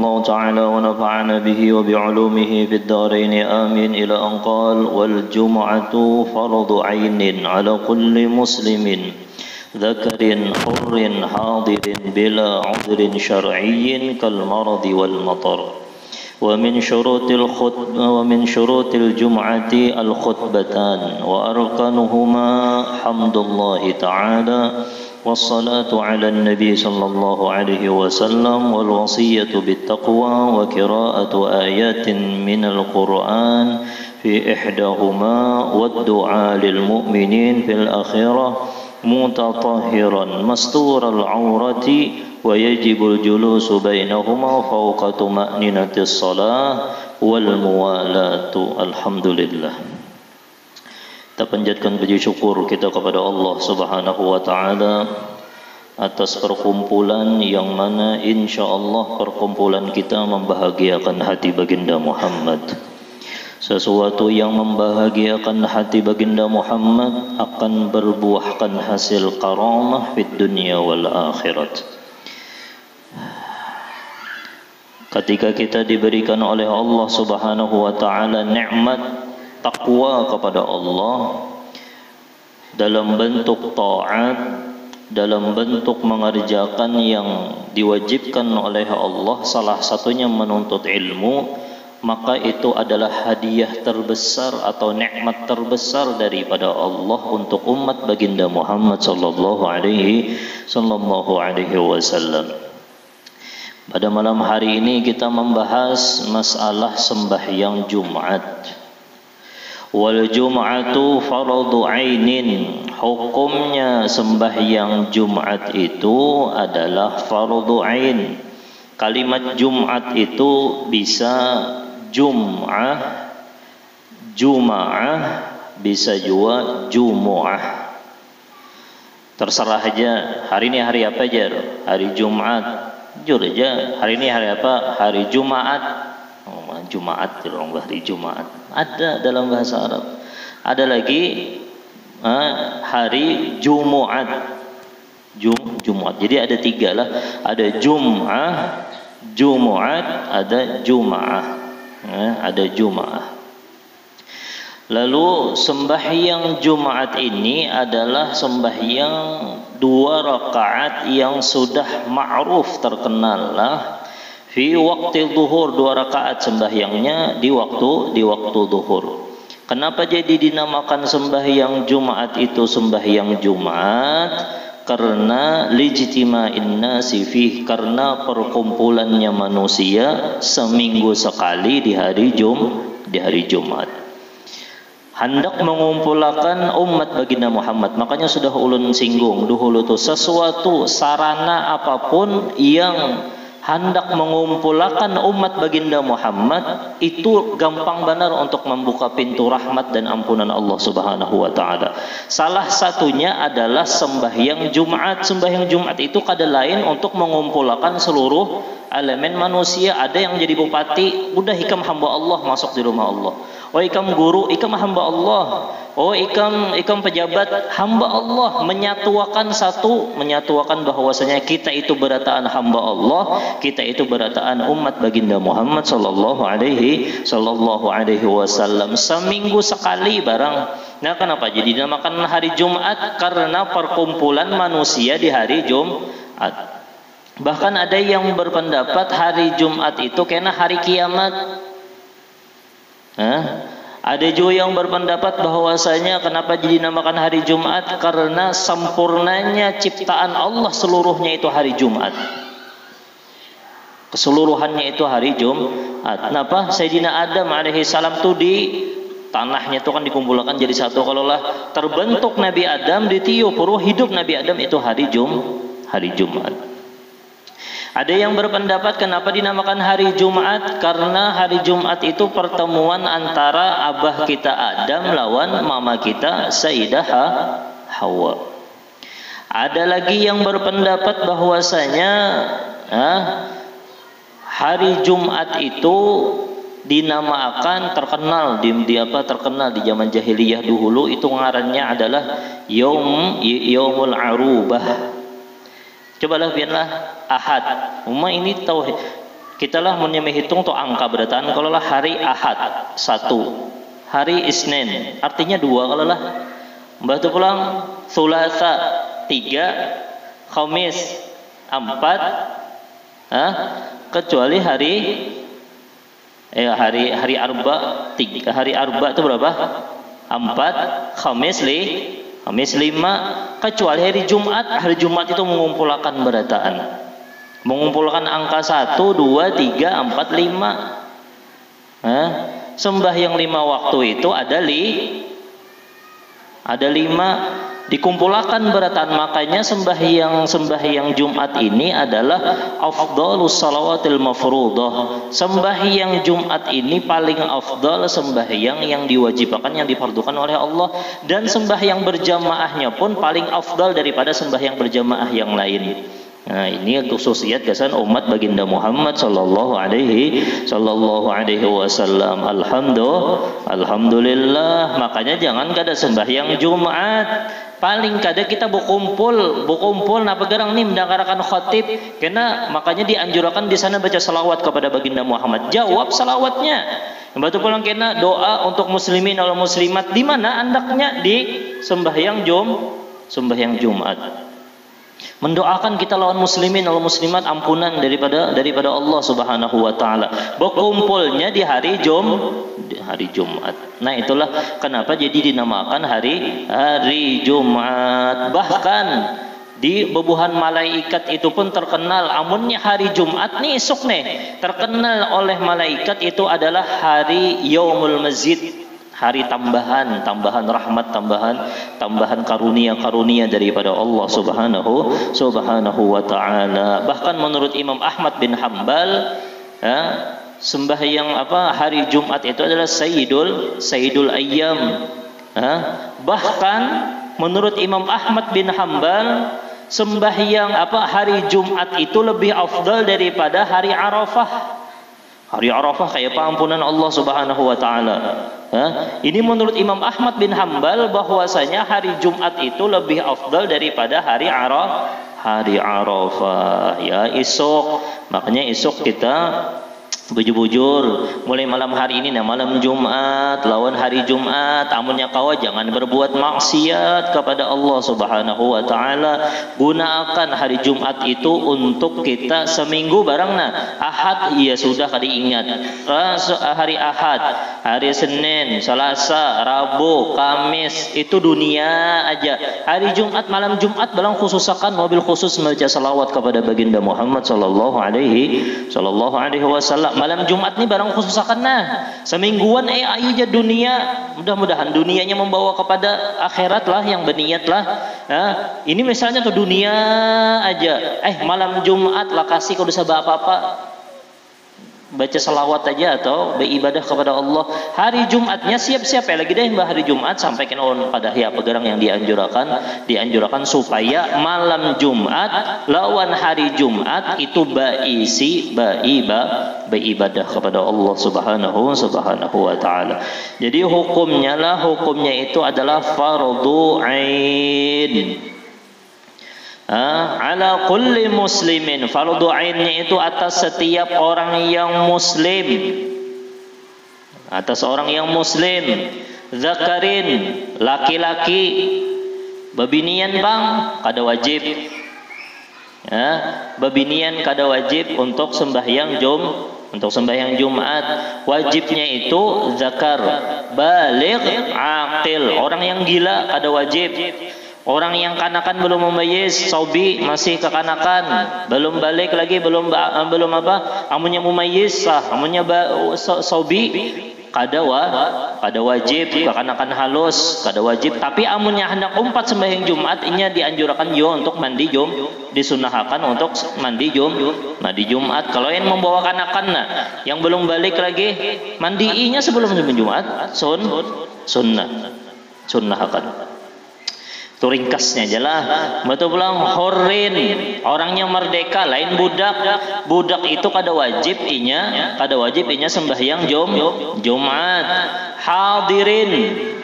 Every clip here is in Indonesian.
الله تعالى ونفعنا به وبعلومه في الدارين آمين إلى أن قال والجمعة فرض عين على كل مسلم ذكر حر حاضر بلا عذر شرعي كالمرض والمطر ومن شروط الجمعة الخطبتان وأركانهما حمد الله تعالى والصلاة على النبي صلى الله عليه وسلم والوصية بالتقوى وقراءة آيات من القرآن في إحداهما والدعاء للمؤمنين في الآخرة متطهرا مستور العورة ويجب الجلوس بينهما فوق طمأنينة الصلاة والموالاة. Alhamdulillah. Kita panjatkan puji syukur kita kepada Allah Subhanahu wa taala atas perkumpulan yang mana insyaallah perkumpulan kita membahagiakan hati baginda Muhammad. Sesuatu yang membahagiakan hati baginda Muhammad akan berbuahkan hasil karamah fid dunya wal akhirat. Ketika kita diberikan oleh Allah Subhanahu wa taala nikmat takwa kepada Allah dalam bentuk taat, dalam bentuk mengerjakan yang diwajibkan oleh Allah, salah satunya menuntut ilmu, maka itu adalah hadiah terbesar atau nikmat terbesar daripada Allah untuk umat baginda Muhammad sallallahu alaihi wasallam. Pada malam hari ini kita membahas masalah sembahyang Jumat. Wal Jum'atu fardhu ainin. Hukumnya sembahyang Jumat itu adalah fardhu ain. Kalimat Jumat itu bisa Jum'ah, Jum'ah, bisa juga Jumu'ah. Terserah aja. Hari ini hari apa aja? Hari Jumat. Jujur aja. Hari ini hari apa? Hari Jumat. Jumat, hari Jumat. Ada dalam bahasa Arab. Ada lagi hari Jumu'at. Jumu'at. Jadi ada tiga lah. Ada Jum'ah, Jumu'at, ada Jum'ah. Ada Jum'ah. Lalu sembahyang Jumat ini adalah sembahyang 2 rakaat yang sudah ma'ruf terkenal lah. Fi waktu zuhur 2 rakaat sembahyangnya di waktu zuhur. Kenapa jadi dinamakan sembahyang Jumat itu sembahyang Jumat? Karena lijtima'in nasi fih, karena perkumpulannya manusia seminggu sekali di hari Jumat. Hendak mengumpulkan umat baginda Muhammad. Makanya sudah ulun singgung dahulu tuh, sesuatu sarana apapun yang hendak mengumpulkan umat baginda Muhammad itu gampang benar untuk membuka pintu rahmat dan ampunan Allah Subhanahu wa taala. Salah satunya adalah sembahyang Jumat. Sembahyang Jumat itu kada lain untuk mengumpulkan seluruh elemen manusia. Ada yang jadi bupati, udah ikam hamba Allah masuk di rumah Allah. Oh ikam guru, ikam hamba Allah. Oh ikam pejabat, hamba Allah. Menyatuakan bahwasanya kita itu berataan hamba Allah, kita itu berataan umat baginda Muhammad sallallahu alaihi wasallam. Seminggu sekali barang. Nah, kenapa jadi dinamakan hari Jumat? Karena perkumpulan manusia di hari Jumat. Bahkan ada yang berpendapat hari Jumat itu kena hari kiamat. Ada juga yang berpendapat bahwasanya kenapa jadi dinamakan hari Jumat? Karena sempurnanya ciptaan Allah seluruhnya itu hari Jumat. Keseluruhannya itu hari Jumat. Kenapa? Sayyidina Adam alaihi salam tuh di tanahnya itu kan dikumpulkan jadi satu. Kalaulah terbentuk Nabi Adam, ditiup ruh hidup Nabi Adam itu hari Jumat. Ada yang berpendapat kenapa dinamakan hari Jumat? Karena hari Jumat itu pertemuan antara abah kita Adam lawan mama kita Sayyidah Hawa. Ada lagi yang berpendapat bahwasanya hari Jumat itu dinamakan terkenal di zaman jahiliyah dahulu itu ngarannya adalah Yaumul Arubah. Cobalah biarlah Ahad. Ini tauhid. kita lah menghitung tuh angka berataan. Kalau lah hari Ahad 1, hari Isnin artinya 2. Kalau lah mbah tu pulang Sulasa 3, Khamis 4, kecuali hari Arba 3. Hari Arba itu berapa? 4, Khamis 5, kecuali hari Jumat. Hari Jumat itu mengumpulkan berataan, mengumpulkan angka 1, 2, 3, 4, 5. Sembahyang 5 waktu itu ada 5 dikumpulkan berataan. Makanya sembahyang Jumat ini adalah afdhalus salawatil mafruḍah. Sembahyang Jumat ini paling afdal sembahyang yang diwajibkan, yang difardukan oleh Allah, dan sembahyang berjamaahnya pun paling afdal daripada sembahyang berjamaah yang lain. Nah, ini khususiyat kesan umat baginda Muhammad sallallahu alaihi wasallam. Alhamdulillah. Makanya jangan kada sembahyang Jumat, paling kada kita berkumpul nah pegerang nih mendengarkan khatib. Karena makanya dianjurkan di sana baca salawat kepada baginda Muhammad. Jawab salawatnya. Batu pulang kena doa untuk muslimin wal muslimat. Di mana andaknya? Di sembahyang Jumat. Mendoakan kita lawan muslimin wal muslimat ampunan daripada Allah Subhanahu wa taala. Berkumpulnya di hari Jumat. Nah, itulah kenapa jadi dinamakan hari Jumat. Bahkan di bebuhan malaikat itu pun terkenal amunnya hari Jumat nih esok nih terkenal oleh malaikat itu adalah hari Yaumul Mazid. Hari tambahan rahmat, tambahan karunia daripada Allah Subhanahu wa taala. Bahkan menurut Imam Ahmad bin Hanbal, sembahyang hari Jumat itu adalah Sayyidul Ayyam. Bahkan menurut Imam Ahmad bin Hanbal, sembahyang hari Jumat itu lebih afdal daripada hari Arafah. Hari Arafah kayak pengampunan Allah Subhanahu wa taala. Ini menurut Imam Ahmad bin Hanbal bahwasanya hari Jumat itu lebih afdal daripada hari Arafah. Ya, esok. Makanya esok kita bujur-bujur mulai malam hari ini, malam Jumat lawan hari Jumat, amunnya kawa jangan berbuat maksiat kepada Allah Subhanahu wa taala. Gunakan hari Jumat itu untuk kita seminggu barang. Ahad ya sudah diingat, hari Ahad, hari Senin, Selasa, Rabu, Kamis itu dunia aja. Hari Jumat, malam Jumat barang khususakan mobil khusus membaca salawat kepada baginda Muhammad sallallahu alaihi wasallam. Malam Jumat nih barang khususakan semingguan ayo aja dunia, mudah-mudahan dunianya membawa kepada akhirat lah, yang berniat lah. Ini misalnya tuh dunia aja, malam Jumat lah kasih kalau bisa apa-apa baca salawat aja atau beribadah kepada Allah. Hari Jumatnya siap-siap lagi deh hari Jumat sampaikan pada pegerang yang dianjurkan supaya malam Jumat lawan hari Jumat itu beribadah kepada Allah Subhanahu wa taala. Jadi hukumnya itu adalah fardhu ain. Ala kulli muslimin, fardu ainnya itu atas setiap orang yang muslim, zakarin laki-laki, babinian bang kada wajib, babinian kada wajib untuk sembahyang Jumat. Wajibnya itu zakar, baligh, aqil, orang yang gila kada wajib. Orang yang kanakan belum mumayyiz, sobi masih kekanakan, belum balik lagi, belum amunnya mumayyiz sah, amunnya sobi kada wajib, kekanakan halus kada wajib. Tapi amunnya hendak umpat sembahyang Jumat, ini dianjurkan untuk mandi disunahkan untuk mandi Jumat. Kalau yang membawa kanakan yang belum balik lagi, mandiinya sebelum Jumat sunnahkan. Itu ringkasnya aja lah. Betul bilang hurrin, orangnya merdeka, lain budak. Budak itu kada wajib inya sembahyang Jumat. Hadirin,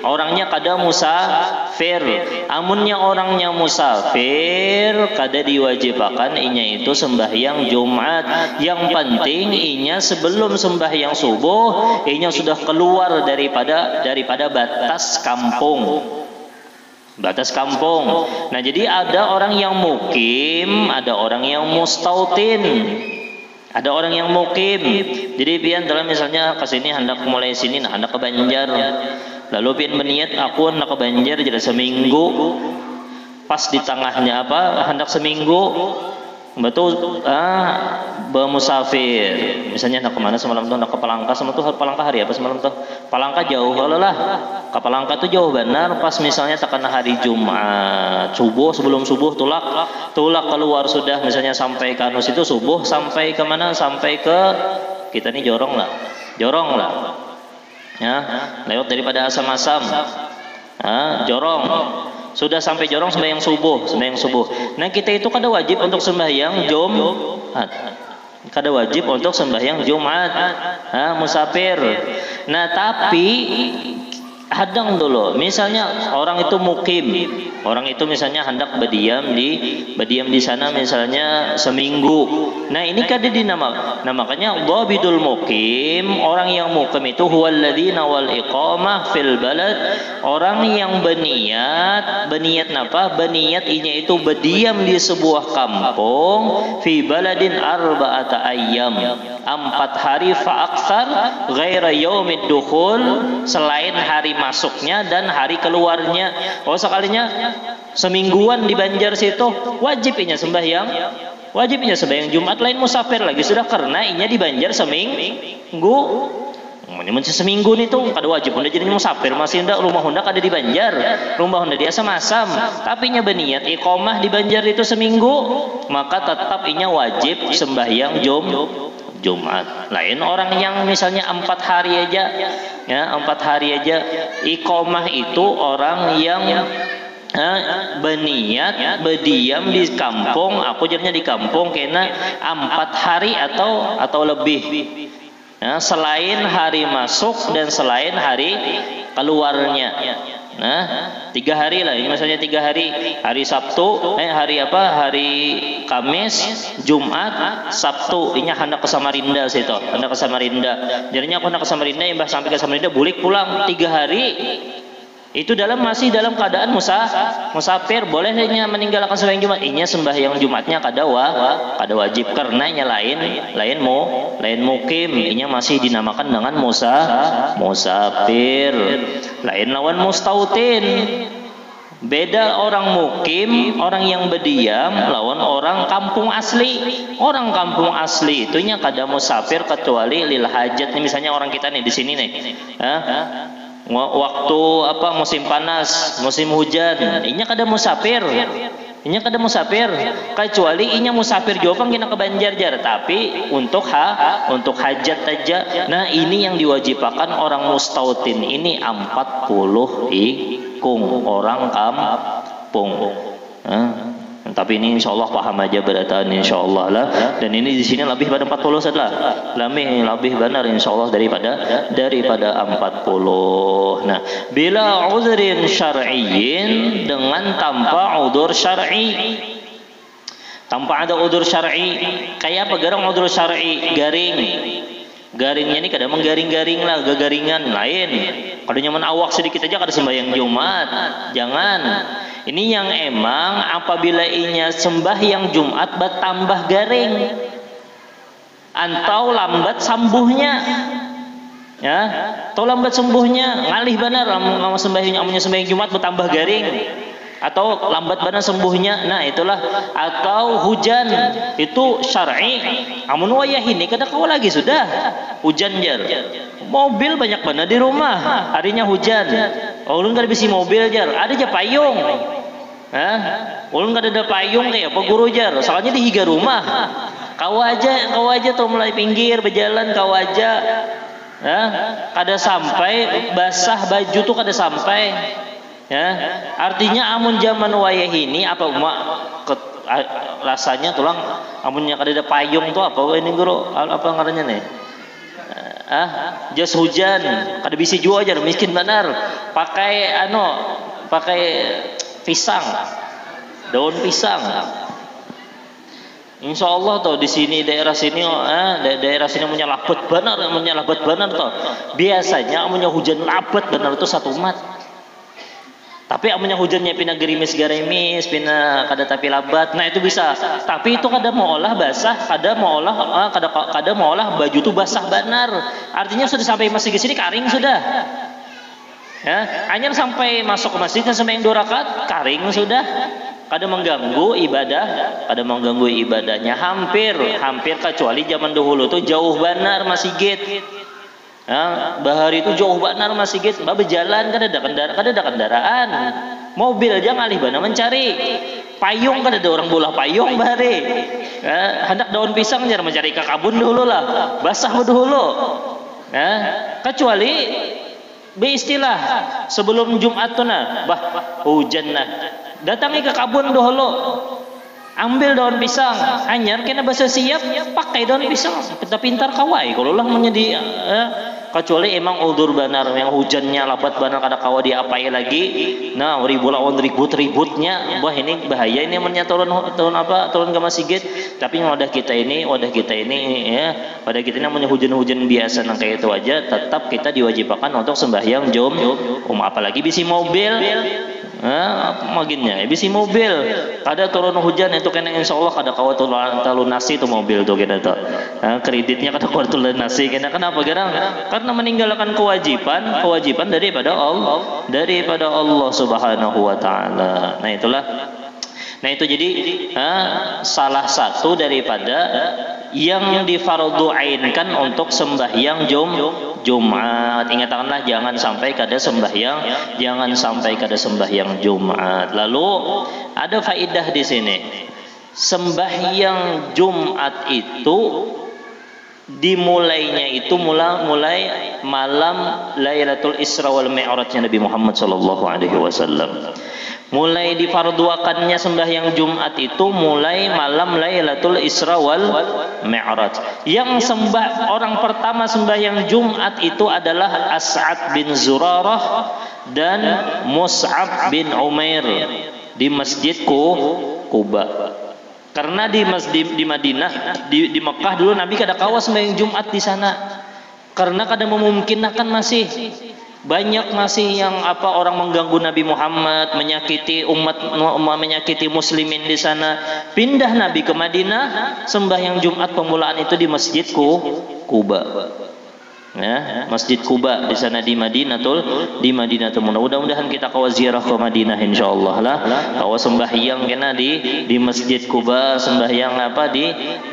orangnya kada musafir. Amunnya orangnya musafir, kada diwajibkan inya itu sembahyang Jumat. Yang penting inya sebelum sembahyang subuh, inya sudah keluar daripada batas kampung. Batas kampung. Nah, jadi ada orang yang mukim, ada orang yang mustautin. Ada orang yang mukim. Jadi pian dalam misalnya ke sini hendak mulai sini nah hendak ke Banjar. Lalu pian berniat aku hendak ke Banjar jadi seminggu. Pas di tengahnya hendak seminggu. Betul bermusafir. Misalnya hendak kemana semalam tuh, hendak ke Palangka. Semalam tuh Palangka hari apa semalam tuh? Palangka jauh lah. Ke Palangka tuh jauh benar. Pas misalnya tekan hari Jumat subuh, sebelum subuh tulak keluar sudah. Misalnya sampai ke Anus itu subuh, sampai ke mana? Sampai ke kita nih jorong lah ya, lewat daripada asam-asam jorong. Sudah sampai jorong sembahyang subuh. Nah, kita itu kada wajib untuk sembahyang Jumat. Kada wajib untuk sembahyang Jumat. Musafir. Nah, tapi hadang dulu. Misalnya orang itu mukim. Orang itu misalnya hendak berdiam di sana misalnya seminggu. Nah, ini kada dinamakannya dhabidul mukim. Orang yang mukim itu huwallazi nawal iqamah fil balad. Orang yang berniat napa? Berniat inya itu berdiam di sebuah kampung fi baladin arba'ata ayyam. 4 hari fa aktsar ghaira yaumid dukhul, selain hari masuknya dan hari keluarnya. Oh, sekalinya semingguan di Banjar situ wajibnya sembahyang Jumat, lain musafir lagi sudah karena inya di Banjar seminggu. Masih seminggu nih tuh kada wajib Honda jadi musafir, masih hendak rumah Honda kada di Banjar, rumah Honda di Asam-Asam, tapi inya berniat iqamah di Banjar itu seminggu, maka tetap inya wajib sembahyang Jumat. Lain orang yang misalnya 4 hari aja, ya 4 hari aja iqamah itu orang yang berniat berdiam di kampung, aku jadinya di kampung kena 4 hari atau lebih. Ya, selain hari masuk dan selain hari keluarnya. Nah, 3 hari lah. Ini misalnya 3 hari. Hari Sabtu, hari Kamis, Jumat, Sabtu. Ini hendak ke Samarinda situ. Hendak ke Samarinda. Jadinya aku hendak ke Samarinda, imbah sampai ke Samarinda bulik pulang 3 hari. Itu masih dalam keadaan musafir, boleh inya meninggalkan sembahyang Jumat. Inya sembahyang Jumatnya kada wajib karena inya lain mukim. Inya masih dinamakan dengan musafir. Lain lawan mustautin. Beda orang mukim, orang yang berdiam lawan orang kampung asli. Orang kampung asli itunya kada musafir kecuali lil hajat. Nih misalnya orang kita nih di sini nih. Waktu musim panas, musim hujan, inya kada musafir. Kecuali inya musafir Jopang kena ke Banjar jar, tapi untuk hajat aja. Nah, ini yang diwajibkan orang mustautin ini 40 ikung orang kampung. Tapi ini insya Allah paham aja berataan insya Allah lah. Dan ini di sini lebih pada 40 saja lah. Lebih benar insya Allah daripada 40. Nah, bila uzrin syar'iyyin, dengan tanpa udzur syar'i. Tanpa ada udzur syar'i. Kayak apa garang udzur syar'i? Garingnya ini kadang menggaring-garing lah, gagaringan lain. Kalau nyaman awak sedikit aja kada sembahyang Jumat. Jangan. Ini yang emang apabila inya sembahyang Jumat bertambah garing atau lambat sambuhnya, ya, atau lambat sembuhnya, ngalih benar sembahyang Jumat bertambah garing atau lambat benar sembuhnya. Nah, itulah. Atau hujan itu syar'i. Amun wayah ini kada kau lagi sudah hujan jar. Mobil banyak benar di rumah, harinya hujan. Ulun kada bisi mobil jar, ada aja payung. Ulun kada ada payung kayak apa guru jar, soalnya di higa rumah. Kau aja tuh mulai pinggir berjalan kau aja. Kada sampai basah baju tuh kada sampai. Ya, artinya amun zaman wayah ini apa umak rasanya tulang amunnya kada ada payung tuh apa ini guru apa ngarannya nih? Jas hujan kada bisa jua aja miskin benar pakai pakai pisang, daun pisang. Insya Allah tuh di sini daerah sini punya labat benar tuh. Biasanya punya hujan labat benar tuh satu umat. Tapi amunnya hujannya pina gerimis pina kada tapi labat, nah itu bisa. Tapi itu kada mau olah basah, kada mau olah baju tuh basah benar. Artinya sudah sampai masjid sini kering sudah. Ya, hanya sampai masuk ke masjid sampai yang 2 rakaat kering sudah. Kada mengganggu ibadahnya hampir kecuali zaman dahulu tuh jauh benar masjid. Ya, bahari itu jauh benar masjid, berjalan kada ada kendaraan, mobil aja ngalih bana mencari payung, kada ada orang bola payung bahari. Ya, hendak daun pisang jar mencari ke kabun dulu lah, basah dulu. Ya, kecuali beristilah sebelum Jumat tuh hujan datangi ke kabun dulu. Ambil daun pisang, hanyar kena bahasa siap, pakai daun pisang. Kita pintar kawai, kalau lah menjadi kecuali emang udur benar yang hujannya labat benar kada kawa diapai lagi. Nah, ributnya, wah ini bahaya ini namanya turun ke masjid. Tapi wadah kita ini ya, pada kita ini namanya hujan-hujan biasa nang kayak itu aja, tetap kita diwajibkan untuk sembahyang apalagi bisi mobil. Maginnya bisi mobil kada turun hujan itu kena insyaallah kada kawa lunasi itu mobil tuh kita tuh. Kreditnya kada kawa lunasi kena kenapa garang? Karena meninggalkan kewajiban daripada Allah Subhanahu wa taala. Nah itu jadi salah satu daripada yang difardu'ainkan untuk sembahyang Jumat. Ingatkanlah jangan sampai kada sembahyang Jumat. Lalu ada faidah di sini. Sembahyang Jumat itu dimulainya itu mulai malam Lailatul Isra wal Mi'rajnya Nabi Muhammad sallallahu alaihi wasallam. Mulai difarduakannya sembahyang Jumat itu mulai malam Lailatul Isra wal Mi'raj. Yang orang pertama sembahyang Jumat itu adalah As'ad bin Zurarah dan Mus'ab bin Umair di Masjid Quba. Karena di Madinah, di Mekah dulu Nabi kada kawa sembahyang Jumat di sana. Karena kada memungkinkan masih banyak yang orang mengganggu Nabi Muhammad, menyakiti menyakiti muslimin di sana. Pindah Nabi ke Madinah, sembahyang Jumat pemulaan itu di Masjid Quba. Ya, Masjid Quba di sana di Madinatul mudah-mudahan kita kawa ziarah ke Madinah insyaallah lah. Kawa sembahyang kena di Masjid Quba, sembahyang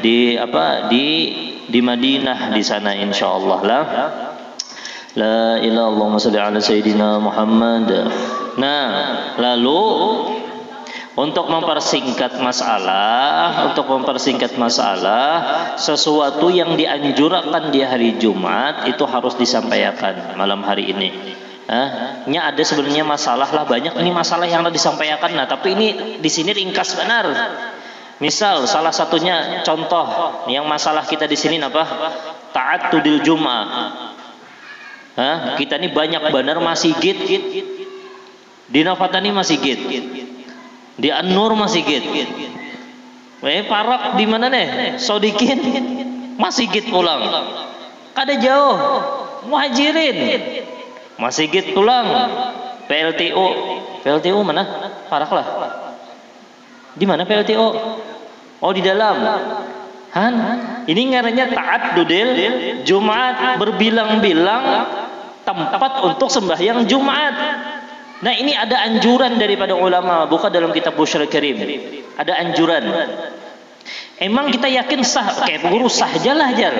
di Madinah di sana insyaallah lah. La ilaha illallah shalli ala sayyidina Muhammad. Nah, lalu untuk mempersingkat masalah, sesuatu yang dianjurkan di hari Jumat itu harus disampaikan malam hari ini. Nya ada sebenarnya masalah lah, banyak ini masalah yang harus disampaikan. Nah, tapi ini di sini ringkas benar. Misal salah satunya contoh yang masalah kita di sini apa? Ta'attudil Jum'ah. Kita ini banyak benar masjid. Di Nafatani masjid. Di An-Nur masjid. Parak di mana nih? Sodikin masjid pulang. Kada jauh. Muhajirin masjid pulang. PLTU mana? Parak lah. Di mana PLTU? Oh di dalam. Ini ngarannya ta'addudil Jumat, berbilang-bilang tempat untuk sembahyang Jumat. Nah ini ada anjuran daripada ulama, bukan dalam kitab Busyra Karim. Ada anjuran. Emang kita yakin sah? Kayak guru sah aja lah jar.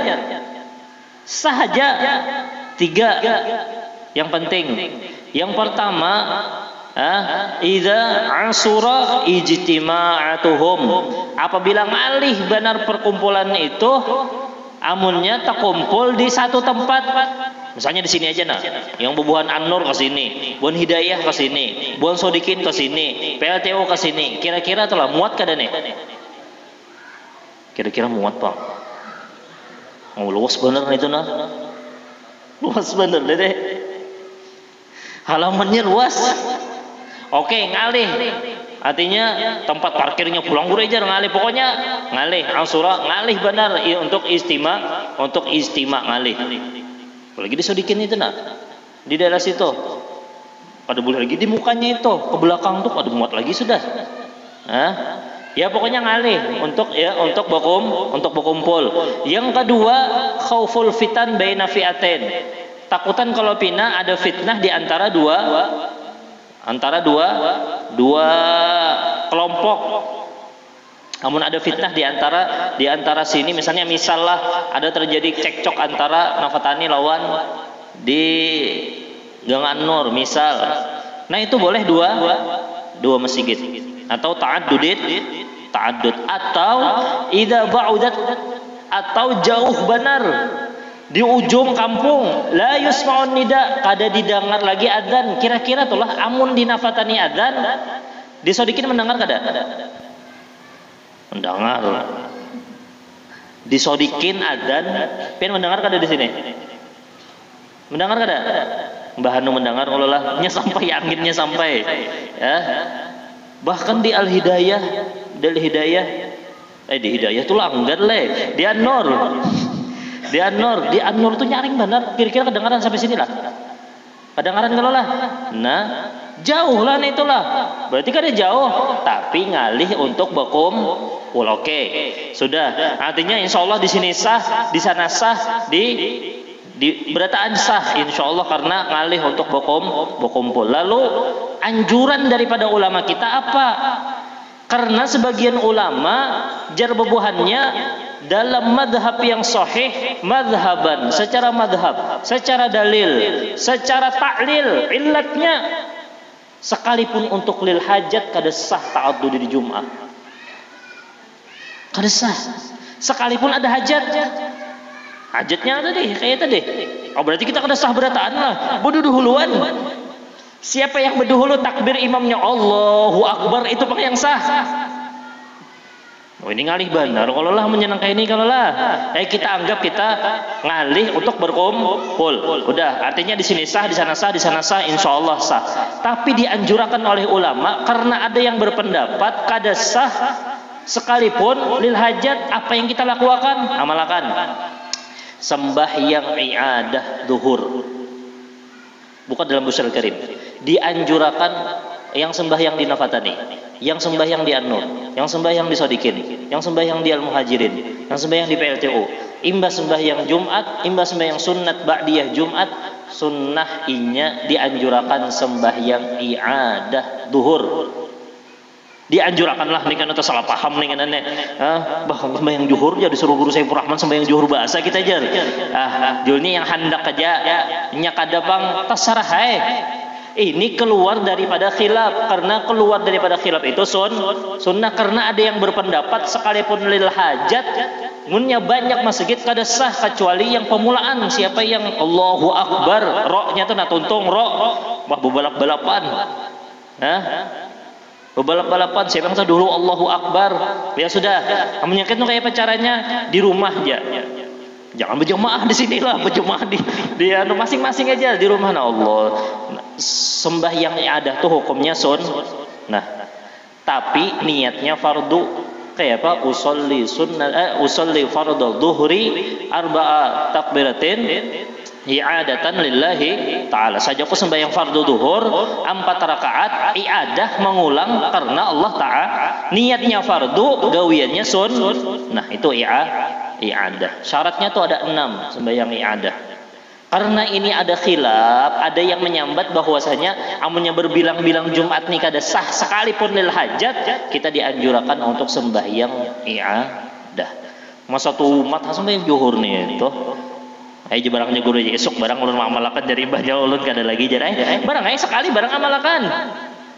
Sah aja. 3 yang penting. Yang pertama, idza asura ijtima'atuhum. Apabila ngalih benar perkumpulan itu, amunnya terkumpul di satu tempat. Misalnya di sini aja nah, yang bubuhan An-Nur ke sini, bubuhan Hidayah ke sini, bubuhan Sodikin ke sini, PLTO ke sini. Kira-kira telah muat kadane? Kira-kira muat, Pak. Oh, luas bener itu nah. Luas bener deh. Halamannya luas. Oke, ngalih. Artinya tempat parkirnya pulang gereja ngalih, pokoknya ngalih, Ansura ngalih benar untuk istimak ngalih. Apalagi disodikin itu nah, di daerah situ pada boleh lagi di mukanya itu ke belakang tuh pada muat lagi sudah. Nah, ya pokoknya ngalih untuk berkumpul. Yang kedua, khauful fitan baina fi'atain. Takutan kalau pina ada fitnah di antara dua kelompok. Namun ada fitnah di antara sini, misalnya ada terjadi cekcok antara Nafatani lawan di Gang An-Nur misal. Nah, itu boleh dua masjid atau ta'addud atau idza ba'udat atau jauh benar di ujung kampung la yusma'un nida kada didengar lagi adzan. Kira-kira tulah amun di Nafatani adzan disodikin mendengar kada? Mendengar. Disodikin adzan pengen mendengar kada di sini? Mendengar kada? Mbah Hanu mendengar kalau lah nya sampai anginnya sampai ya. Bahkan di Al-Hidayah di Hidayah tuh langgar le di An-Nur tuh nyaring benar. Kira-kira kedengaran sampai sini lah. Kedengaran kalau lah. Nah, jauh lah nih itulah. Berarti kan dia jauh, tapi ngalih untuk berkumpul. Oke, sudah. Artinya insya Allah di sini sah, di sana sah, di berataan sah insya Allah karena ngalih untuk berkumpul. Lalu anjuran daripada ulama kita apa? Karena sebagian ulama jar bebuhannya dalam madhab yang sahih, madhaban secara madhab, secara dalil, secara ta'lil, illatnya sekalipun untuk lil hajat kada sah ta'addud di Jumat. Kada sah. Sekalipun ada hajatnya tadi kayak tadi. Oh, berarti kita kada sah berataan lah. Berduhuluan. Siapa yang berduhulu takbir imamnya Allahu Akbar itu pakai yang sah. Oh, ini ngalih benar. Kalau lah menyenangkan ini kalau lah. Kita anggap kita ngalih untuk berkumpul. Udah, artinya di sini sah, di sana sah, di sana sah, insya Allah sah. Tapi dianjurkan oleh ulama karena ada yang berpendapat kada sah sekalipun lil hajat. Apa yang kita lakukan? Amalkan. Sembahyang i'adah zuhur. Bukan dalam Busyral Karim. Dianjurkan yang sembahyang di Nafatani, yang sembahyang di An-Nur, yang sembahyang di Sodikin, yang sembahyang di Al-Muhajirin, yang sembahyang di PLTO, imbas sembahyang Jumat, imbas sembahyang sunnat ba'diyah Jumat, sunnah inya dianjurkan sembahyang i'adah zuhur. Dianjurkanlah nih kan atau salah paham nih kan bahkan sembahyang zuhur ya disuruh guru Saifur Rahman sembahyang zuhur bahasa kita aja. Julnya yang hendak aja nya kada bang tasarah ini keluar daripada khilaf. Karena keluar daripada khilaf itu sunnah karena ada yang berpendapat sekalipun lil hajat munnya banyak masjid kada sah kecuali yang pemulaan. Siapa yang Allahu Akbar roknya tuh natuntung rok bah bebalap-balapan bebalap-balapan siapa yang dulu Allahu Akbar ya sudah menyakit tuh kayak apa caranya di rumah aja. Jangan berjemaah di sini lah, berjemaah di masing-masing aja di rumah. Nah Allah, sembahyang ada tuh hukumnya nah tapi niatnya fardu kayak apa? Usolli fardhu dhuhri arba'a takbiratin i'adatan lillahi ta'ala. Saja aku sembahyang fardu duhur 4 rakaat i'adah mengulang karena Allah Ta'ala. Niatnya fardu, gawiannya nah itu i'adah. Syaratnya tuh ada 6 sembahyang i'adah. Karena ini ada khilaf, ada yang menyambat bahwasanya amunnya berbilang-bilang Jumat nih kada sah sekalipun lil hajat, kita dianjurkan untuk sembahyang i'adah. Masa tuh umat sembahyang zuhur nih itu. Ayo barangnya guru esok barang ulun amalakan dari banyak ulun kada lagi jadi barang sekali barang amalakan.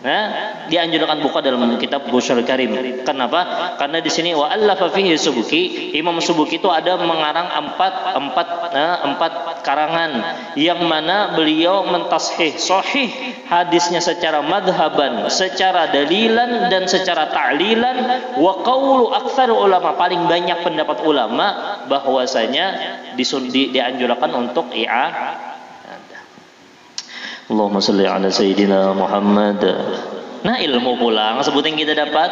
Nah, dianjurkan buka dalam kitab Busyrul Karim. Kenapa? Karena di sini wa allafa fihi Subuki, Imam Subuki itu ada mengarang empat karangan yang mana beliau mentashih sahih hadisnya secara madhaban, secara dalilan dan secara ta'lilan. Wa qaulu aktsar ulama, paling banyak pendapat ulama bahwasanya dianjurkan untuk Allahumma sholli ala sayyidina Muhammad. Nah, ilmu pulang sebutin kita dapat.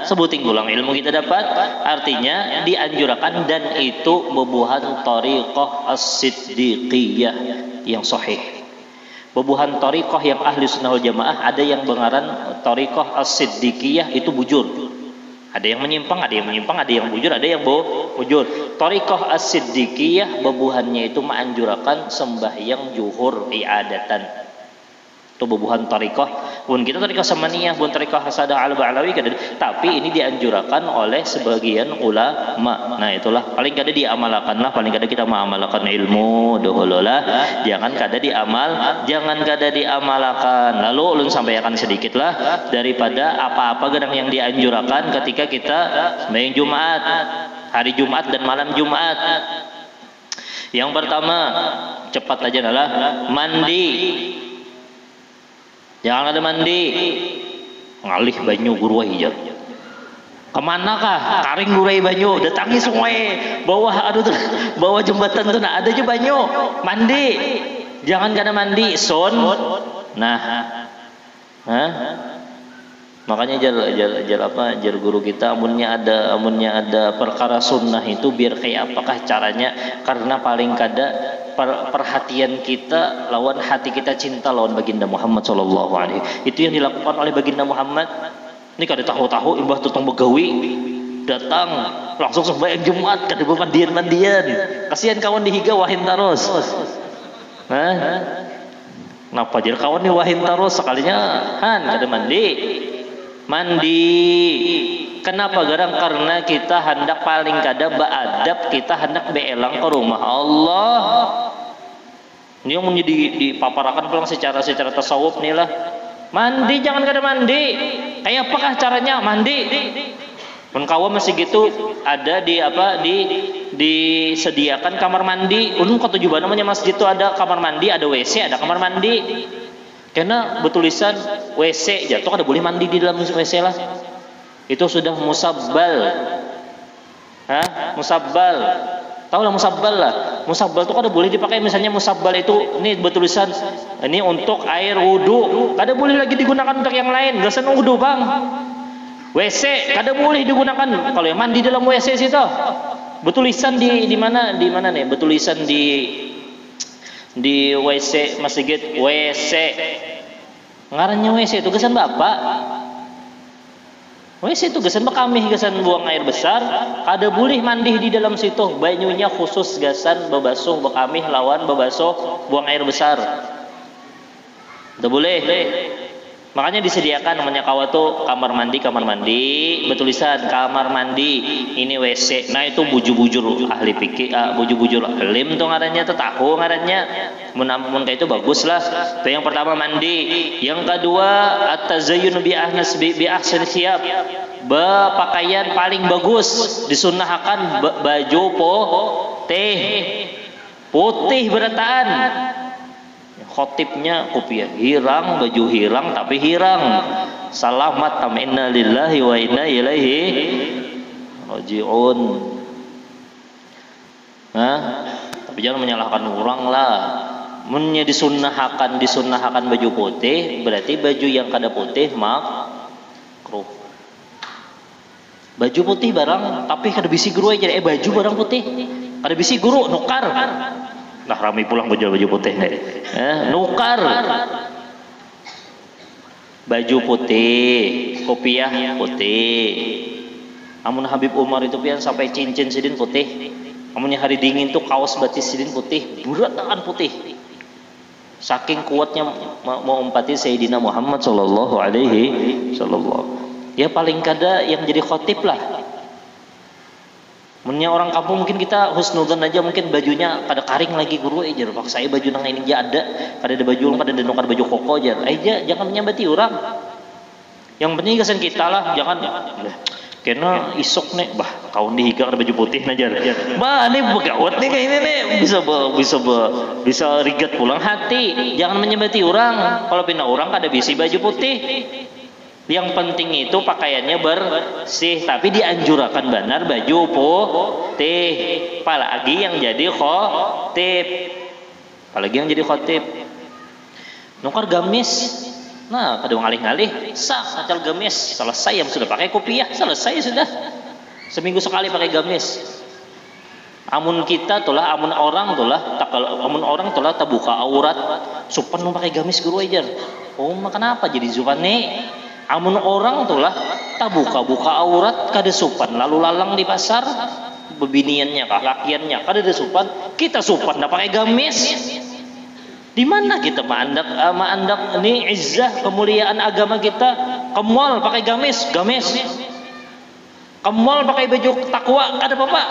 Sebutin pulang ilmu kita dapat. Artinya dianjurkan dan itu bebuhan thariqah as-siddiqiyah yang sahih. Bebuhan thariqah yang ahli sunnah wal jamaah ada yang mengarang thariqah as-siddiqiyah itu bujur. Ada yang menyimpang, ada yang bujur, ada yang bujur. Thariqah as-siddiqiyah bebuhannya itu menganjurkan sembahyang zuhur i'adatan. Itu bebuhan thariqah. Pun kita thariqah samaniyah, pun thariqah hasadah al-ba'lawi, tapi ini dianjurkan oleh sebagian ulama. Nah, itulah paling kada diamalkanlah, paling kada kita mengamalkan ilmu dahululah. Jangan kada diamalkan. Lalu ulun sampaikan sedikitlah daripada apa-apa gedang yang dianjurkan ketika kita sembahyang Jumat, hari Jumat dan malam Jumat. Yang pertama, cepat aja adalah mandi. Jangan ada mandi, ngalih banyu guruai hijau. Kemana kah? Karing guruai banyu, datangi sungai, bawah jembatan tuh, nah ada aja banyu, mandi. Jangan kada mandi, son. Nah, makanya jar guru kita, amunnya ada perkara sunnah itu biar kayak apakah caranya, karena paling kada perhatian kita lawan hati kita cinta lawan baginda Muhammad sallallahu alaihi. Itu yang dilakukan oleh baginda Muhammad. Ini kada tahu-tahu imbah tutang begawi datang langsung sembahyang Jumat kada mandian. Kasihan kawan dihiga wahin terus. Kenapa jadi kawan nih wahin terus sekalinya kada mandi. Kenapa garang? Karena kita hendak paling kada beadab, kita hendak beelang ke rumah Allah. Ini yang dipaparakan pulang secara tasawuf nih lah. Mandi, jangan kada mandi. Kayak apakah caranya mandi? Pun kawan masih gitu ada disediakan kamar mandi. Ulun kota juga namanya masjid itu ada kamar mandi, ada WC, ada kamar mandi. Karena bertulisan WC jatuh kada boleh mandi di dalam WC lah. Itu sudah musabbal. Musabbal. Tahu lah musabbal lah. Musabbal itu kada boleh dipakai, misalnya musabbal itu ini bertulisan ini untuk air wudu. Kada boleh lagi digunakan untuk yang lain. Gasan wudu, Bang. WC kada boleh digunakan kalau yang mandi dalam WC situ. Bertulisan di mana nih? Bertulisan di WC masjid, WC. Ngarannya WC itu gasan Bapak. WC itu gasan bekamih, gasan buang air besar, kada boleh mandi di dalam situ. Banyunya khusus gasan bebasuh bekamih lawan bebasuh buang air besar. Tidak boleh. Makanya disediakan namanya kawatu kamar mandi, bertulisan kamar mandi, ini WC. Nah itu bujur-bujur ahli fikih, bujur-bujur alim tuh ngarannya, tuh tahu ngarannya. Mun kayak itu bagus lah. Itu yang pertama mandi. Yang kedua at-tazayyun bi ahsan thiyab. Pakaian paling bagus disunnahkan baju putih berataan. Khotibnya kopiah hirang, baju hirang tapi hirang. Salamat inna lillahi wa inna ilaihi rajiun. Tapi jangan menyalahkan orang lah. Munnya disunnahkan baju putih, berarti baju yang kada putih makruh. Baju putih barang tapi kada bisi guru aja, baju barang putih kada bisi guru nukar. Nah ramai pulang baju putih nukar. Baju putih, kopiah putih. Amun Habib Umar itu pian sampai cincin sidin putih. Amunnya hari dingin tuh kaos batis sidin putih, burataan putih. Saking kuatnya mau umpati Sayyidina Muhammad sallallahu alaihi wasallam. Ya paling kada yang jadi khotib lah. Mennya orang kampung mungkin kita husnudzon aja, mungkin bajunya kada karing lagi guru aja pak saya baju nang ini aja ada baju orang pada denokar baju koko aja jangan menyambati orang. Yang penting kesan kita lah, jangan kena isok nih bah kawan dihiga ada baju putih najar bah ini begawat nih kayak ini nih bisa rigat pulang hati. Jangan menyambati orang. Kalau pindah orang kada bisi baju putih. Yang penting itu pakaiannya bersih, tapi dianjurkan benar baju putih. Apalagi yang jadi khotib. Nukar gamis. Nah, kadang ngalih-ngalih, sah acal gamis. Selesai yang sudah pakai kopiah, selesai sudah. Seminggu sekali pakai gamis. Amun kita tulah, amun orang tulah tak buka aurat. Supan mau pakai gamis guru aja. Oh, kenapa jadi supan nih? Amun orang tulah tak buka aurat kada supan lalu lalang di pasar bebiniannya kah lakiannya kada ada supan, kita supan dah pakai gamis. Di mana kita maandak ini izzah kemuliaan agama kita? Ke mall pakai gamis. Ke mall pakai baju takwa kada apa-apa.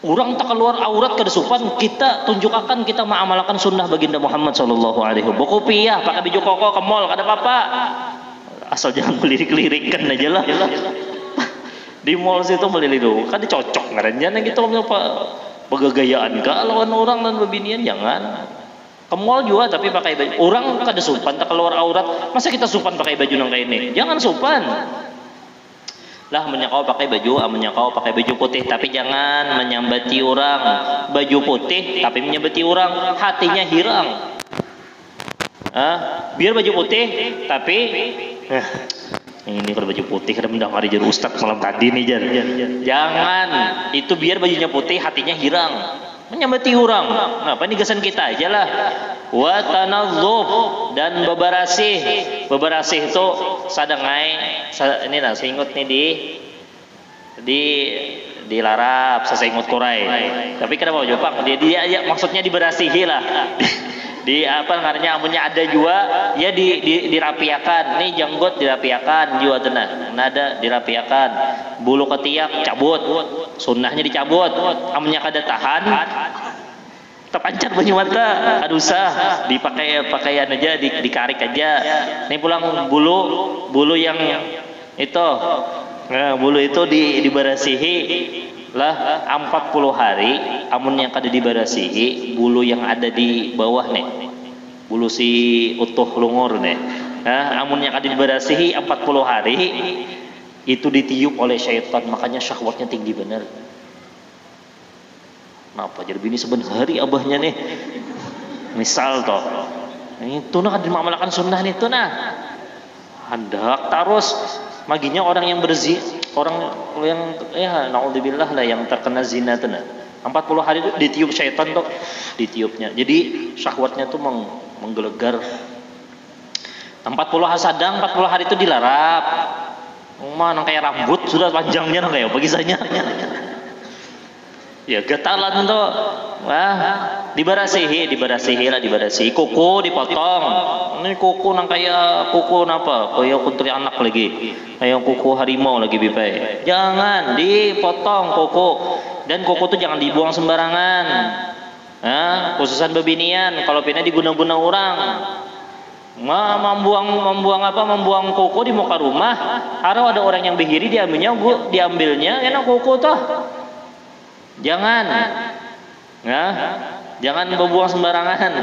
Orang tak keluar aurat kada supan, kita tunjukkan kita mengamalkan sunnah baginda Muhammad sallallahu alaihi wasallam. Kopiah pakai baju koko ke mall kada apa-apa. Asal jangan melirik-lirikkan aja lah. Di mall situ melirik kan cocok ngarannya gitu pegagayaan ka lawan orang dan bebinian jangan. Ke mall juga tapi pakai baju. Orang kada supan tak keluar aurat, masa kita supan pakai baju nang kayak ini? Jangan supan. Lah menyakau pakai baju, menyakau pakai baju putih tapi jangan menyambati orang. Baju putih tapi menyambati orang, hatinya hirang. Biar baju putih tapi ini kalau baju putih kada mendengar jadi ustaz malam tadi nih jangan itu biar bajunya putih hatinya hirang menyambati orang. Nah, apa ini kesan kita aja lah. Wa tanadzuf dan beberasih itu sadangai ini nah seingut nih di larap seseingut korai. Tapi kenapa Jepang dia maksudnya diberasihi lah. Di apa namanya amunnya ada juga ya dirapiakan nih janggut dirapiakan juga tenang nada dirapiakan bulu ketiak cabut sunnahnya dicabut amunnya kada tahan terpancar banyak mata aduh usah dipakai pakaian aja dikarik aja nih pulang bulu yang itu bulu itu diberasihi lah 40 hari amun yang kada dibarasihi bulu yang ada di bawah nih bulu si utuh lungur nih amun yang kada dibarasihi 40 hari itu ditiup oleh syaitan makanya syahwatnya tinggi bener. Kenapa jadi bini sebenarnya abahnya nih misal toh itu nah kada dimamalkan sunnah nih tuh nah hendak terus maginya orang yang orang yang ya naudzubillah lah yang terkena zina tuh 40 hari itu ditiup syaitan tuh ditiupnya jadi syahwatnya tuh menggelegar 40 hasadang 40 hari itu dilarap mana kayak rambut sudah panjangnya kayak bagisannya ya getalan tuh dibarasihi kuku dipotong ini kuku nang kayak kuku apa kayak kuntri anak lagi kayak kuku harimau lagi bipai jangan dipotong kuku dan kuku tuh jangan dibuang sembarangan khususan bebinian kalau pindah diguna-guna orang membuang kuku di muka rumah harus ada orang yang bihiri diambilnya enak kuku tuh jangan membuang sembarangan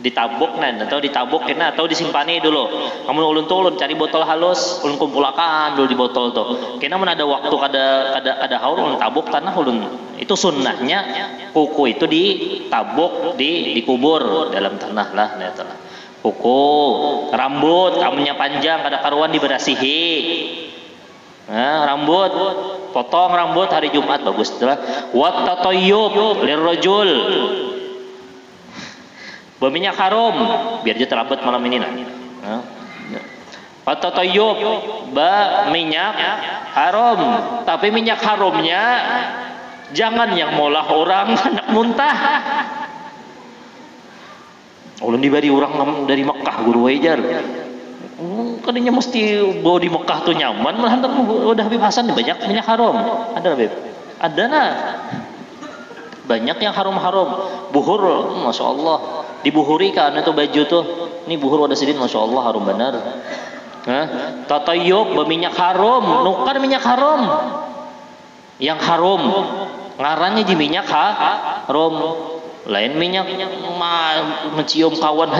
ditabuk atau disimpani dulu kamu ulun cari botol halus ulun kumpulakan dulu di botol tuh kena mun ada waktu kada haur ulun tabuk tanah ulun itu sunnahnya kuku itu ditabuk dikubur dalam tanah lah kuku rambut kamunya panjang kada karuan diberasihi rambut potong rambut hari Jumat bagus wat tatayyub lirrajul berminyak harum biar dia terlambat malam ini nah wat tatayyub minyak harum tapi minyak harumnya jangan yang molah orang anak muntah ulun dibari orang dari Mekah guru wajar kadinya mesti bawa di Mekah tuh nyaman malah udah Habib Hasan banyak minyak haram ada Habib Ada nah. Banyak yang harum-harum. Buhur, masya Allah. Dibuhuri kan itu baju tuh. Ini buhur wadah sidin, masya Allah harum benar. Tatayub berminyak harum, nukar minyak harum. Yang harum, ngarannya di minyak harum. Lain minyak mencium kawan,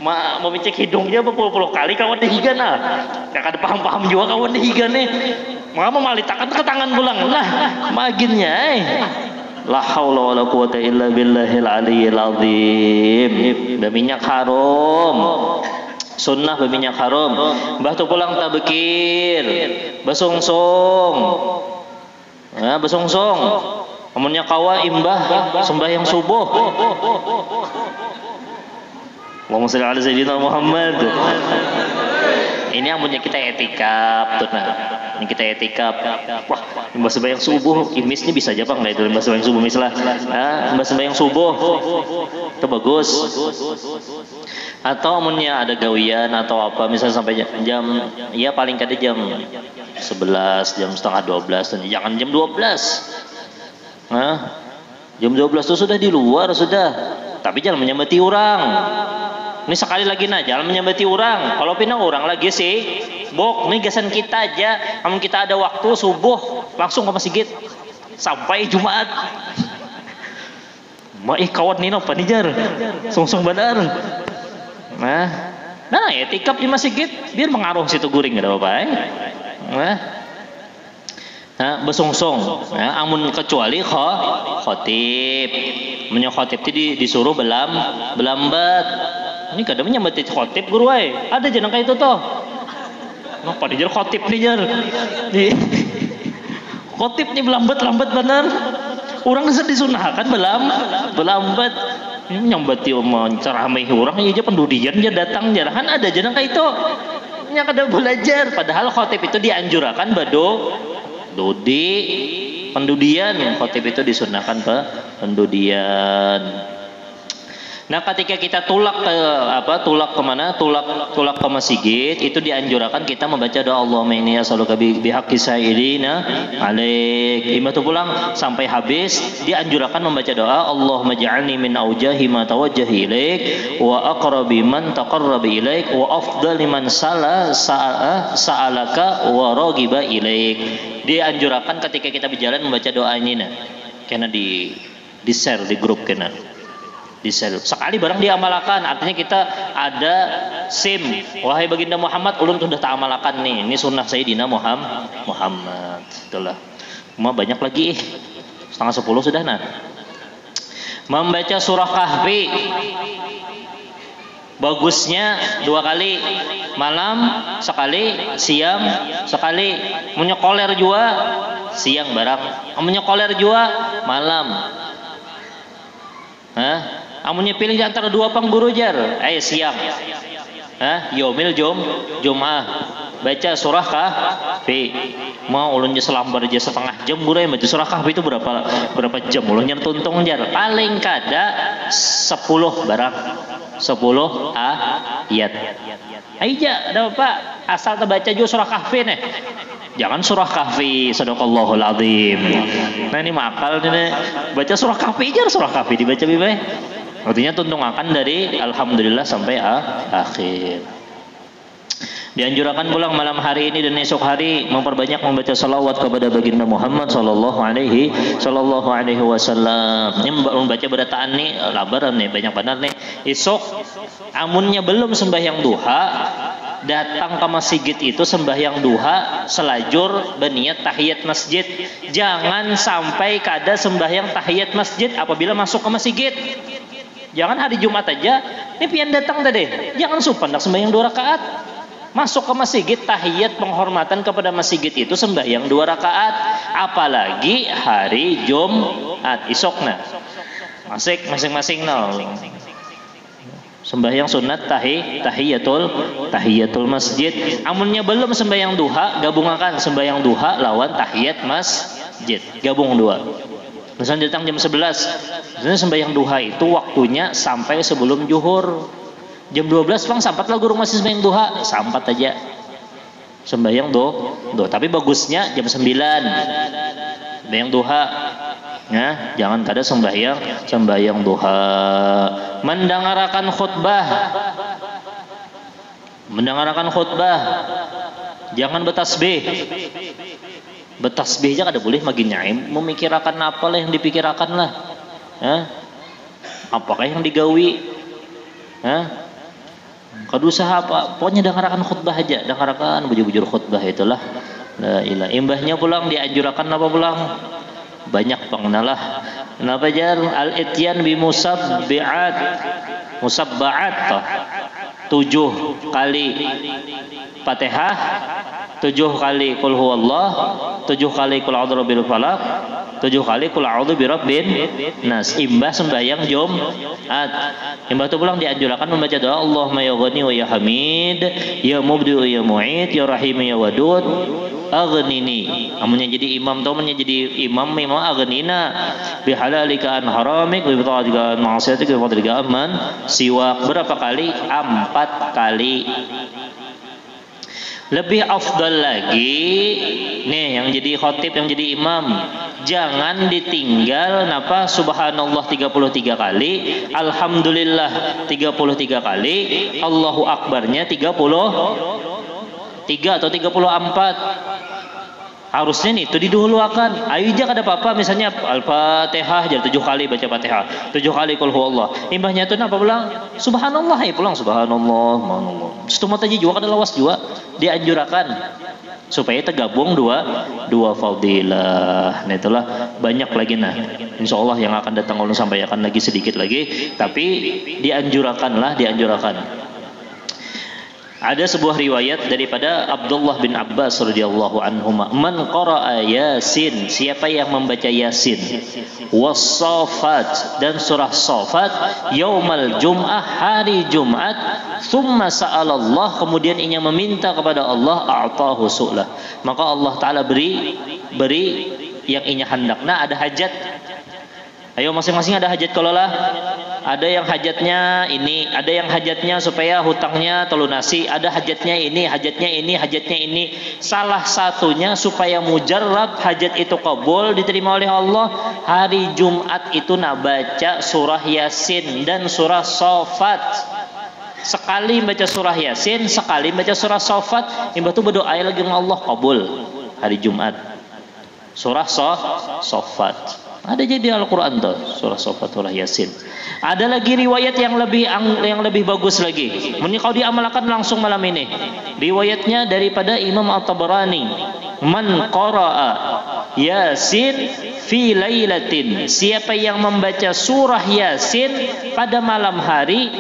mau mencek hidungnya berpuluh-puluh kali kawan dihigan nah. Ya kada paham-paham juga kawan dihigan nih. Mau malitakan ke tangan pulang. Nah, maginnya la haula wala quwata illa billahil aliyyil azim. Berminyak harum. Sunnah berminyak harum. Mbah tu pulang tabekir. Basungsung. Nah, basungsung. Amunnya kawa imbah sembahyang subuh. Allahumma shalli ala sayyidina Muhammad. Ini amunnya kita etikap tuh nah. Ini kita etikap. Wah, imbah sembahyang subuh, imis ini bisa aja Bang itu imbah sembahyang subuh mislah. Imbah sembahyang subuh. Itu bagus. Atau amunnya ada gawian atau apa misalnya sampai jam ya paling kada jam 11, jam setengah 12 dan jangan jam 12. Jam 12 itu sudah di luar sudah. Tapi jangan menyambati orang. Ini sekali lagi nah, jangan menyambati orang. Kalau pinang orang lagi sih, bok, ini gasan kita aja. Namun kita ada waktu subuh langsung ke masjid sampai Jumat. Kawan nino panijar, sungsung benar. Nah, etikap di masjid biar mengaruh situ guring ada apa-apa. Besungsung. Amun kecuali khotib. Menyo khotib itu disuruh belambat. Ini kadang menyambati khotib guru ada jenang kayak itu toh. Kenapa dijar khotib nih jar? Khotib nih lambat benar. Orang bisa disunahkan belambat. Ini menyambati ceramah orang aja pendudian dia datang jarahan ada jenang kayak itu. Yang kada belajar padahal khotib itu dianjurkan dodi pendudian. Khotib itu disunahkan pendudian. Nah, ketika kita tulak ke masjid itu dianjurkan kita membaca doa Allahumma inni as'aluka bihaqqi sayyidina alaik. Itu pulang sampai habis dianjurkan membaca doa Allahumma ja'alni min aujahi ma tawajjahi ilaik wa aqrabi man taqarraba ilaik wa afdali man sa'alaka wa ragiba ilaik. Dianjurkan ketika kita berjalan membaca doa ini nah. Karena di share di grup kena. Sekali barang diamalkan artinya kita ada SIM wahai baginda Muhammad ulun sudah tak amalkan nih ini sunnah Sayyidina Muhammad itulah banyak lagi 9:30 sudah nah. Membaca surah Kahfi bagusnya 2 kali malam sekali siang sekali menyekoler juga siang barang menyekoler juga malam amunnya pilih di antara 2 pangguru jar siang yomil jum'ah baca surah Kahfi mau ulunnya selambar aja setengah jam guru baca surah Kahfi itu berapa jam ulunnya tuntung jar paling kada 10 barang 10 ayat aja ada apa asal terbaca juga surah Kahfi nih jangan surah Kahfi sadaqallahul azim. Nah ini makal nih baca surah Kahfi aja surah Kahfi dibaca bibay artinya tuntung akan dari alhamdulillah sampai akhir. Dianjurkan pulang malam hari ini dan esok hari memperbanyak membaca salawat kepada baginda Muhammad sallallahu alaihi wasallam. Ini membaca berataan nih labaran nih banyak benar nih. Esok amunnya belum sembahyang duha datang ke masjid itu sembahyang duha selajur berniat tahiyat masjid. Jangan sampai kada sembahyang tahiyat masjid apabila masuk ke masjid. Jangan hari Jumat aja ini pian datang tadi. Jangan supandak sembahyang 2 rakaat. Masuk ke masjid tahiyat penghormatan kepada masjid itu sembahyang 2 rakaat apalagi hari Jumat isokna masing-masing sembahyang sunat tahiyatul masjid. Amunnya belum sembahyang duha gabungakan sembahyang duha lawan tahiyat masjid gabung 2. Misalnya datang jam 11 misalnya sembahyang duha itu waktunya sampai sebelum zuhur. Jam 12 bang sampat lah guru masih sembahyang duha sampat aja Sembahyang tapi bagusnya jam 9. Sembahyang duha. Ya, jangan kada sembahyang duha. Mendengarkan khutbah. Jangan bertasbih. Bertasbih aja kada boleh makin nyaim, memikirkan apalah yang dipikirkan lah. Ya. Apakah yang digawi? Ya. Kada usah apa, pokoknya dengarkan khutbah aja, dengarkan bujur-bujur khutbah itulah. La ilaha. Imbahnya pulang dianjurkan apa pulang? Banyak pengenalah. Kenapa jar al-ityan bi musabbaat 7 kali Fatihah, 7 kali qul huwallah, 7 kali qul a'udzu birabbil falaq, 7 kali qul a'udzu birabbin nas. Imbah sembahyang Jumat. Imbah itu pulang dianjurkan membaca doa Allahumma ya ghani wa ya hamid, ya mubdi wa ya mu'id, ya rahim ya wadud, aghnini. Amunnya jadi imam imam aghnina bihalalika an haramik wa bi ta'atika an ma'asiyatika wa fadlika amman siwak. Berapa kali? 4 kali. Lebih afdal lagi nih yang jadi khotib, yang jadi imam, jangan ditinggal napa subhanallah 33 kali, alhamdulillah 33 kali, Allahu akbarnya 33 atau 34. Harusnya nih itu didahulukan. Ayo aja kada apa-apa, misalnya Al-Fatihah jadi 7 kali baca Fatihah, 7 kali qul huwallah. Imbahnya itu apa pulang? Subhanallah, ya pulang subhanallah. Setumat aja juga kada lawas juga dianjurkan supaya tergabung dua fadilah. Nah itulah banyak lagi insyaallah yang akan datang ulun sampaikan lagi sedikit lagi, tapi dianjurkan. Ada sebuah riwayat daripada Abdullah bin Abbas radhiyallahu anhuma, man qara'a Yasin, siapa yang membaca Yasin, was-Saffat dan surah Saffat, yaumal Jum'ah, hari Jumat, thumma sa'alallah, kemudian ia meminta kepada Allah, a'tahu su'lah, maka Allah taala beri yang inya hendakna. Ada hajat, ayo masing-masing ada hajat kalolah. Ada yang hajatnya ini, ada yang hajatnya supaya hutangnya terlunasi, ada hajatnya ini. Salah satunya supaya mujarrab hajat itu kabul, diterima oleh Allah, hari Jumat itu baca surah Yasin dan surah Saffat. Sekali baca surah Yasin, sekali baca surah Saffat, imbah itu berdoa lagi dengan Allah, kabul hari Jumat. Surah Saffat. Ada jadi Al-Quran tuh, surah Saffat, surah Yasin. Ada lagi riwayat yang lebih bagus lagi. Ini kalau diamalkan langsung malam ini. Riwayatnya daripada Imam At-Tabarani. Man qara'a Yasin fi lailatin, siapa yang membaca surah Yasin pada malam hari,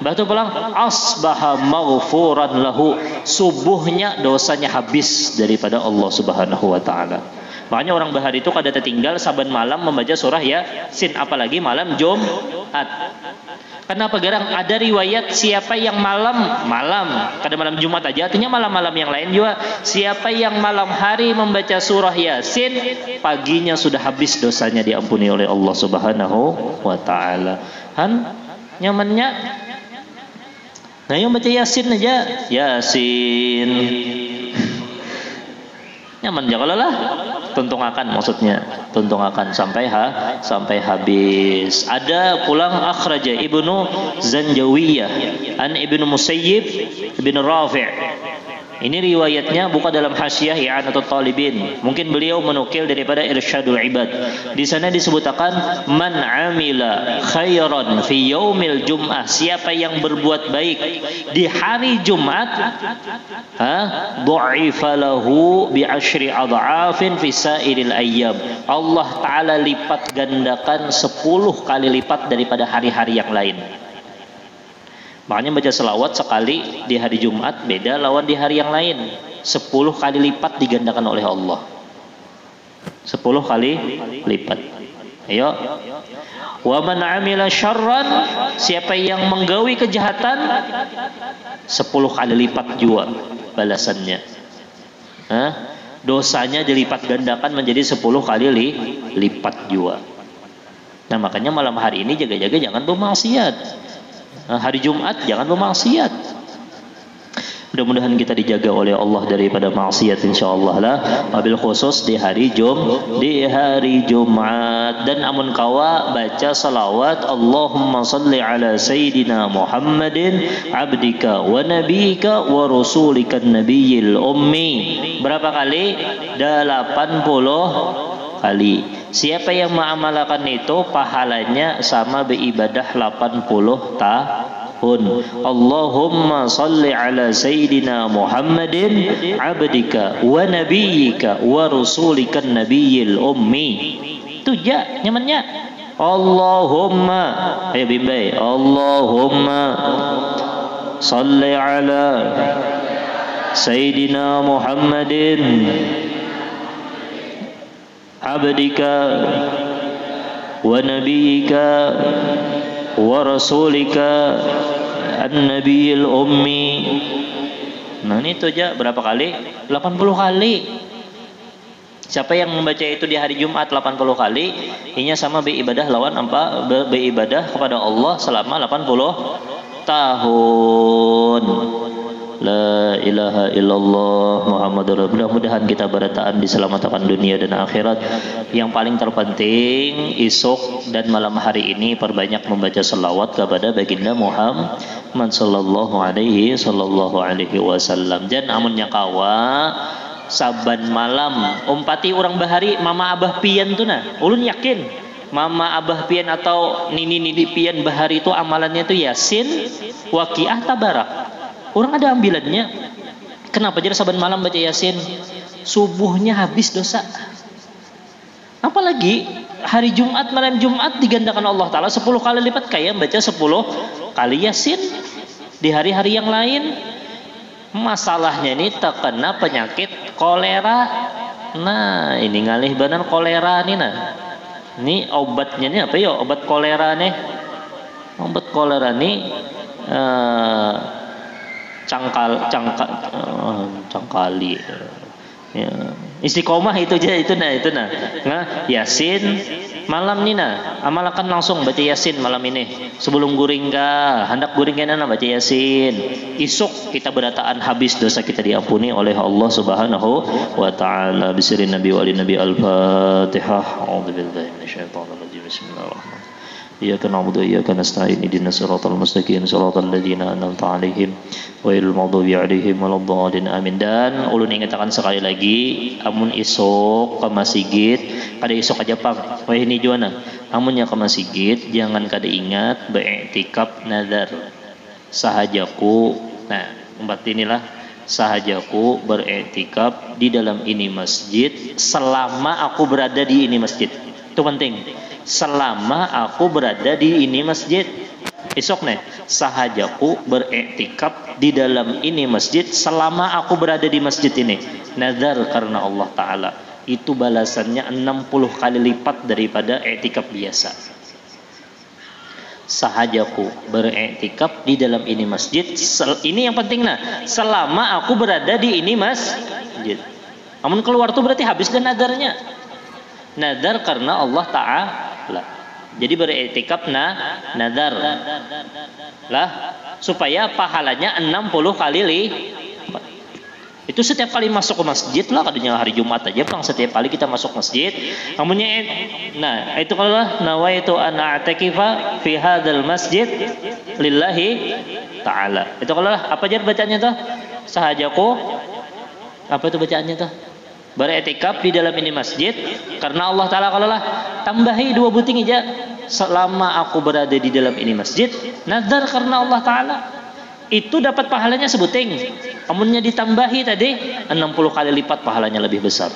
batu pulang asbaha maghfuran lahu, subuhnya dosanya habis daripada Allah Subhanahu wa taala. Makanya orang bahari itu kada tertinggal saban malam membaca surah Yasin, apalagi malam Jumat. Kenapa garang? Ada riwayat siapa yang malam kada malam Jumat aja, artinya malam-malam yang lain juga, siapa yang malam hari membaca surah Yasin, paginya sudah habis dosanya, diampuni oleh Allah Subhanahu wa taala. Nyamannya nah yang baca Yasin aja, Yasin nyaman jangan lah, tuntungakan sampai habis. Ada pulang akhraja Ibnu Zanjawiyah an Ibnu Musayyib bin Rafi'. Ini riwayatnya bukan dalam Hasyiah I'anatul Talibin. Mungkin beliau menukil daripada Irsyadul Ibad. Di sana disebutkan man amila khairan fi yaumil jum'ah, siapa yang berbuat baik di hari Jumat, du'ifa lahu bi asyri adha'afin fi sairil ayyam. Allah taala lipat gandakan 10 kali lipat daripada hari-hari yang lain. Makanya baca selawat sekali di hari Jumat beda lawan di hari yang lain. 10 kali lipat digandakan oleh Allah. 10 kali lipat. Ayo. Wa man amila syarran, siapa yang menggawi kejahatan, 10 kali lipat juga balasannya. Dosanya dilipat gandakan menjadi 10 kali lipat juga. Nah makanya malam hari ini jaga-jaga jangan bermaksiat. Hari Jumat jangan bermaksiat. Mudah-mudahan kita dijaga oleh Allah daripada maksiat insyaallah lah. Wabil khusus di hari Jumat. Dan amun kawa baca salawat Allahumma salli ala sayyidina Muhammadin abdika wa nabiyika wa rasulika nabiyil ummi. Berapa kali? 80 kali. Siapa yang mengamalkan itu pahalanya sama beribadah 80 tahun. Allahumma salli ala sayyidina Muhammadin abdika wa nabiyyika wa rasulika nabiyil ummi. Itu ja nyamannya. Allahumma, ayo bimbai, Allahumma salli ala sayyidina Muhammadin abdika wa nabiyyika wa rasulika an-nabiyil ummi. Nah ini itu aja berapa kali? 80 kali. Siapa yang membaca itu di hari Jumat 80 kali, inya sama beribadah lawan apa? Beribadah kepada Allah selama 80 tahun. La ilaha illallah Muhammadur Rasulullah. Mudah-mudahan kita berataan diselamatkan dunia dan akhirat. Yang paling terpenting esok dan malam hari ini perbanyak membaca selawat kepada baginda Muhammad sallallahu alaihi wasallam. Dan amunnya kawa saban malam umpati orang bahari mama abah pian tuh nah. Ulun yakin mama abah pian atau nini pian bahari itu amalannya itu Yasin, Waqiah, Tabarak. Orang ada ambilannya. Kenapa jadi saban malam baca Yasin? Subuhnya habis dosa. Apalagi hari Jumat, malam Jumat digandakan Allah Ta'ala 10 kali lipat kayak baca 10 kali Yasin. Di hari-hari yang lain masalahnya ini terkena penyakit kolera. Nah ini ngalih banan kolera nih nah. Ini obatnya nih apa ya obat kolera nih? Obat kolera nih cangkali ya. Istiqomah itu aja itu nah Yasin malam nih nah amalkan langsung baca Yasin malam ini sebelum guring hendak guring baca Yasin. Isuk kita berataan habis dosa kita diampuni oleh Allah Subhanahu wa taala. Bismillahirrahmanirrahim. Nabi wa nabi al-Fatihah. A'udzubillahi minasyaitonir rajim. Bismillahirrahmanirrahim. Iyyaka na'budu wa iyyaka nasta'in ihdinas siratal mustaqim siratal ladzina an'amta 'alaihim ghairil maghdubi 'alaihim waladdallin. Amin. Dan ulun ingatkan sekali lagi amun isuk ke masjid kada isuk aja pang wah ini juana amunnya ke masjid jangan kada ingat beiktikaf nazar sahajaku. Nah empat inilah sahajaku beriktikaf di dalam ini masjid selama aku berada di ini masjid. Itu penting. Selama aku berada di ini masjid. Esok nih sahajaku beriktikaf di dalam ini masjid selama aku berada di masjid ini. Nazar karena Allah Ta'ala. Itu balasannya 60 kali lipat daripada iktikaf biasa. Sahajaku beriktikaf di dalam ini masjid. Ini yang penting nah. Selama aku berada di ini masjid. Namun keluar tuh berarti habis dan nadarnya. Nadar karena Allah Ta'ala. Jadi beriktikaf nadar lah supaya pahalanya 60 kali lipat. Itu setiap kali masuk ke masjid lah, kadang hari Jumat aja bang setiap kali kita masuk masjid. Namunnya nah itu kalau nawaitu an a'takifa fi hadzal masjid lillahi ta'ala. Itu kalau apa aja bacaannya tuh? Sahajaku apa itu bacaannya tuh? Beriktikaf di dalam ini masjid karena Allah Ta'ala. Kalau lah tambahi 2 buting aja selama aku berada di dalam ini masjid nazar karena Allah Ta'ala itu dapat pahalanya sebuting. Amunnya ditambahi tadi 60 kali lipat pahalanya lebih besar.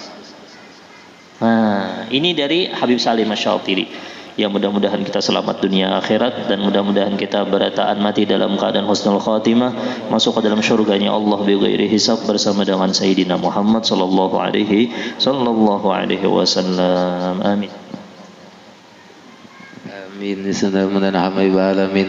Nah ini dari Habib Salim Asy-Syatiri. Ya mudah-mudahan kita selamat dunia akhirat dan mudah-mudahan kita berataan mati dalam keadaan husnul khatimah masuk ke dalam syurganya Allah bighairi hisab bersama dengan Sayyidina Muhammad sallallahu alaihi wasallam. Amin. Amin. Bismillahirrahmanirrahim.